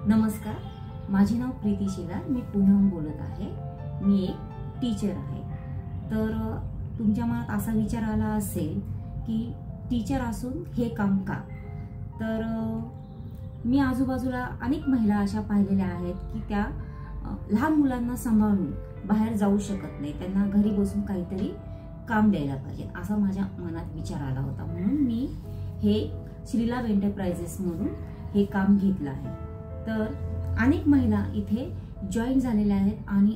नमस्कार, माझे नाव प्रीती शेलार, मी पुण्याहून बोलत आहे। मी एक टीचर आहे। तर तुमच्या मनात असा विचार आला असेल की टीचर असून हे काम का? तर मी आजूबाजूला अनेक महिला अशा पाहिलेल्या आहेत की त्या लहान मुलांना सांभाळून बाहेर जाऊ शकत नाही, त्यांना घरी बसून काहीतरी काम द्यायला पाहिजे असा माझ्या मनात विचार आला होता। म्हणून मी हे श्रीलाभ एंटरप्राइजेस मधून हे काम घेतलं आहे। तर अनेक महिला इथे जॉईन झालेल्या आहेत आणि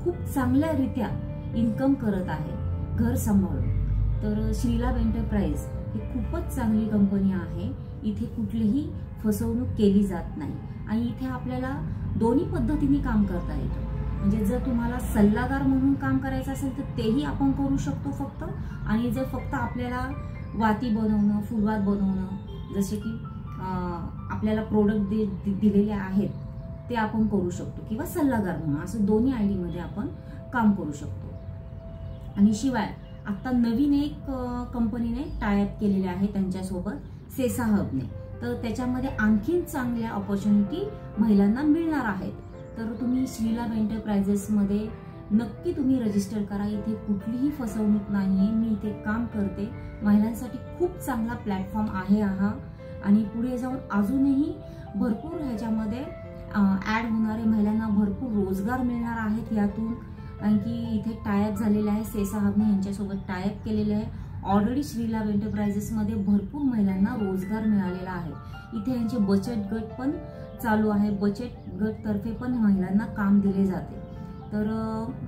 खूप चांगल्यारीत्या इन्कम करत आहेत घर सांभाळून। तर श्रीलाभ एंटरप्राइज ही खूपच चांगली कंपनी आहे। इथे कुठलीही फसवणूक केली जात नाही आणि इथे आपल्याला दोन्ही पद्धतीने काम करता येतं। म्हणजे जर तुम्हाला सल्लागार म्हणून काम करायचं असेल तर तेही आपण करू शकतो फक्त, आणि जर फक्त आपल्याला वाती बनवणं, फुलवात बनवणं, जसे की आपल्याला प्रोडक्ट दिलेले आहेत ते आपण करू शकतो, किंवा सल्लागार म्हणून, असं दोन्ही आयडी मध्ये आपण काम करू शकतो। आणि शिवाय आता नवीन एक कंपनीने टाय अप केलेले आहे त्यांच्यासोबत सेसा हबने, तर त्याच्यामध्ये आणखीन चांगल्या ऑपॉर्च्युनिटी महिलांना मिळणार आहेत। तर तुम्ही श्रीलाभ एंटरप्राइजेस मध्ये नक्की तुम्ही रजिस्टर करा। इथे कुठलीही फसवणूक नाहीये, मी इथे काम करते। महिलांसाठी खूप चांगला प्लॅटफॉर्म आहे हा, आणि पुढे जाऊन अजूनही भरपूर ह्याच्यामध्ये ऍड होणारे महिलांना भरपूर रोजगार मिळणार आहेत यातून, कारण की इथे टायअप झालेले आहे, सेसा हबने यांच्यासोबत टायअप केलेले आहे। ऑलरेडी श्रीलाभ एंटरप्राइजेस मध्ये भरपूर महिलांना रोजगार मिळालेला आहे। इथे यांचे बचत गट पण चालू आहे, बचत गट तर्फे पण महिलांना काम दिले जाते। तर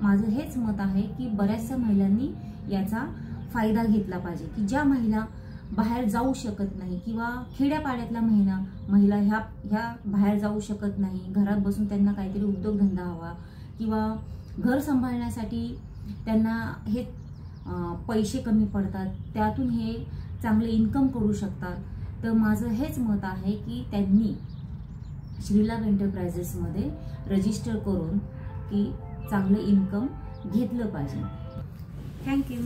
माझं हेच मत आहे की बऱ्याचशा महिलांनी याचा फायदा घेतला पाहिजे, की ज्या महिला बाहेर जाऊ शकत नाही किंवा खेड्यापाड्यातल्या महिला ह्या बाहेर जाऊ शकत नाही, घरात बसून त्यांना काहीतरी उद्योगधंदा हवा किंवा घर सांभाळण्यासाठी त्यांना हे पैसे कमी पडतात, त्यातून हे चांगले इन्कम करू शकतात। तर माझं हेच मत आहे की त्यांनी श्रीलाभ एंटरप्राइजेस मध्ये रजिस्टर करून की चांगलं इन्कम घेतलं पाहिजे। थँक्यू।